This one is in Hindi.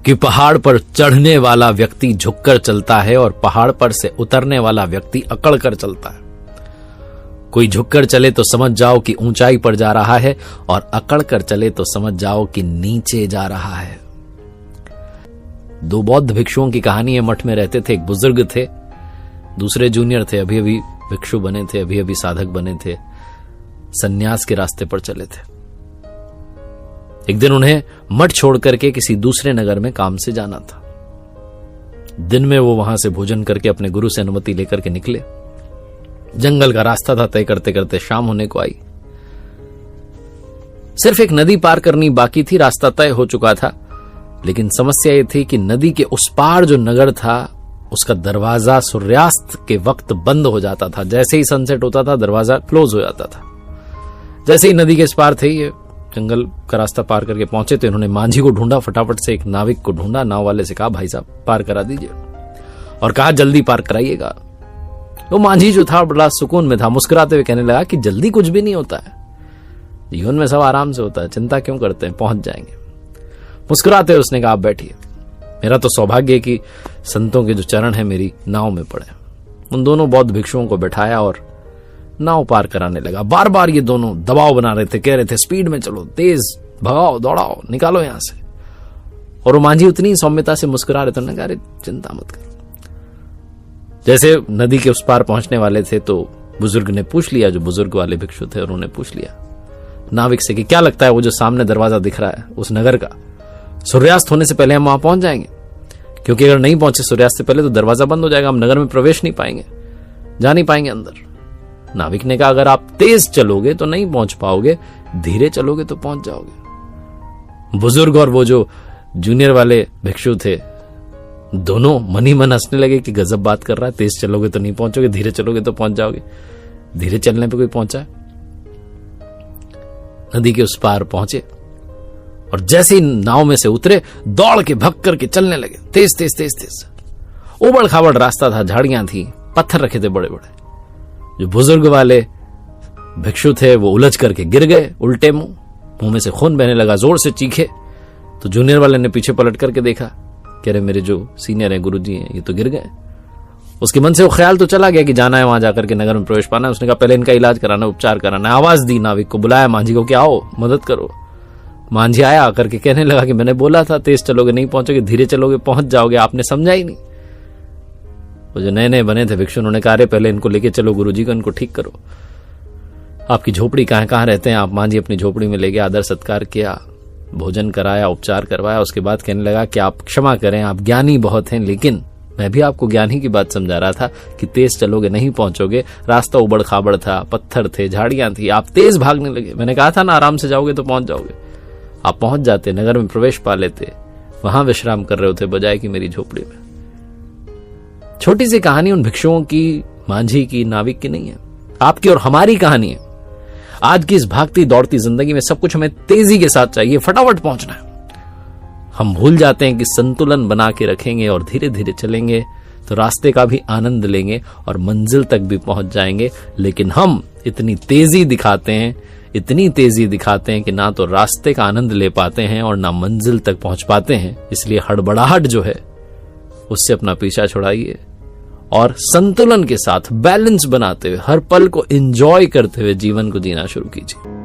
कि पहाड़ पर चढ़ने वाला व्यक्ति झुककर चलता है और पहाड़ पर से उतरने वाला व्यक्ति अकड़ कर चलता है। कोई झुककर चले तो समझ जाओ कि ऊंचाई पर जा रहा है, और अकड़ कर चले तो समझ जाओ कि नीचे जा रहा है। दो बौद्ध भिक्षुओं की कहानी है। मठ में रहते थे, एक बुजुर्ग थे, दूसरे जूनियर थे, अभी अभी भिक्षु बने थे, अभी अभी साधक बने थे, सन्यास के रास्ते पर चले थे। एक दिन उन्हें मठ छोड़ करके किसी दूसरे नगर में काम से जाना था। दिन में वो वहां से भोजन करके अपने गुरु से अनुमति लेकर के निकले। जंगल का रास्ता था, तय करते करते शाम होने को आई। सिर्फ एक नदी पार करनी बाकी थी, रास्ता तय हो चुका था। लेकिन समस्या ये थी कि नदी के उस पार जो नगर था उसका दरवाजा सूर्यास्त के वक्त बंद हो जाता था। जैसे ही सनसेट होता था दरवाजा क्लोज हो जाता था। जैसे ही नदी के इस पार थे, ये जंगल का रास्ता पार करके पहुंचे तो इन्होंने मांझी को ढूंढा। फटाफट से एक नाविक को ढूंढा, नाव वाले से कहा भाई साहब पार करा दीजिए, और कहा जल्दी पार कराइएगा। वो मांझी जो था बड़ा सुकून में था, मुस्कुराते हुए कहने लगा कि जल्दी कुछ भी नहीं होता है, जीवन में सब आराम से होता है, चिंता क्यों करते हैं, पहुंच जाएंगे। मुस्कुराते हुए उसने कहा आप बैठिए, मेरा तो सौभाग्य है कि संतों के जो चरण है मेरी नाव में पड़े। उन दोनों बौद्ध भिक्षुओं को बैठाया और नाव पार कराने लगा। बार बार ये दोनों दबाव बना रहे थे, कह रहे थे स्पीड में चलो, तेज भगाओ, दौड़ाओ, निकालो यहां से। और वो मांझी उतनी सौम्यता से मुस्कुरा रहे थे, उन्होंने कहा अरे चिंता मत करो। जैसे नदी के उस पार पहुंचने वाले थे तो बुजुर्ग ने पूछ लिया, जो बुजुर्ग वाले भिक्षु थे, उन्होंने पूछ लिया नाविक से कि क्या लगता है वो जो सामने दरवाजा दिख रहा है उस नगर का, सूर्यास्त होने से पहले हम वहां पहुंच जाएंगे? क्योंकि अगर नहीं पहुंचे सूर्यास्त से पहले तो दरवाजा बंद हो जाएगा, हम नगर में प्रवेश नहीं पाएंगे, जा नहीं पाएंगे अंदर। नाविक ने कहा अगर आप तेज चलोगे तो नहीं पहुंच पाओगे, धीरे चलोगे तो पहुंच जाओगे। बुजुर्ग और वो जो जूनियर वाले भिक्षु थे दोनों मन ही मन हंसने लगे कि गजब बात कर रहा है, तेज चलोगे तो नहीं पहुंचोगे, धीरे चलोगे तो पहुंच जाओगे। धीरे चलने पे कोई पहुंचा? नदी के उस पार पहुंचे और जैसे ही नाव में से उतरे दौड़ के भग करके चलने लगे, तेज तेज तेज तेज। उबड़ खाबड़ रास्ता था, झाड़ियां थी, पत्थर रखे थे बड़े बड़े। जो बुजुर्ग वाले भिक्षु थे वो उलझ करके गिर गए उल्टे मुंह में से खून बहने लगा, जोर से चीखे। तो जूनियर वाले ने पीछे पलट करके देखा, कह रहे मेरे जो सीनियर हैं, गुरुजी हैं, ये तो गिर गए। उसके मन से वो ख्याल तो चला गया कि जाना है वहां जाकर के नगर में प्रवेश पाना है। उसने कहा पहले इनका इलाज कराना, उपचार कराना है। आवाज दी नाविक को, बुलाया मांझी को कि आओ मदद करो। मांझी आया, आकर के कहने लगा कि मैंने बोला था तेज चलोगे नहीं पहुंचोगे, धीरे चलोगे पहुंच जाओगे, आपने समझा ही नहीं। वो जो नए नए बने थे भिक्षु, उन्होंने कहा अरे पहले इनको लेके चलो गुरुजी को, इनको ठीक करो। आपकी झोपड़ी कहाँ रहते हैं आप? मांझी अपनी झोपड़ी में ले गया, आदर सत्कार किया, भोजन कराया, उपचार करवाया। उसके बाद कहने लगा कि आप क्षमा करें, आप ज्ञानी बहुत हैं, लेकिन मैं भी आपको ज्ञान ही की बात समझा रहा था कि तेज चलोगे नहीं पहुंचोगे, रास्ता उबड़ खाबड़ था, पत्थर थे, झाड़ियां थी, आप तेज भागने लगे। मैंने कहा था ना आराम से जाओगे तो पहुंच जाओगे। आप पहुंच जाते, नगर में प्रवेश पा लेते, वहां विश्राम कर रहे होते बजाय कि मेरी झोपड़ी में। छोटी सी कहानी उन भिक्षुओं की, मांझी की, नाविक की नहीं है, आपकी और हमारी कहानी है। आज की इस भागती दौड़ती जिंदगी में सब कुछ हमें तेजी के साथ चाहिए, फटाफट पहुंचना है। हम भूल जाते हैं कि संतुलन बना के रखेंगे और धीरे धीरे चलेंगे तो रास्ते का भी आनंद लेंगे और मंजिल तक भी पहुंच जाएंगे। लेकिन हम इतनी तेजी दिखाते हैं, इतनी तेजी दिखाते हैं कि ना तो रास्ते का आनंद ले पाते हैं और ना मंजिल तक पहुंच पाते हैं। इसलिए हड़बड़ाहट जो है उससे अपना पीछा छुड़ाइए और संतुलन के साथ बैलेंस बनाते हुए हर पल को एंजॉय करते हुए जीवन को जीना शुरू कीजिए।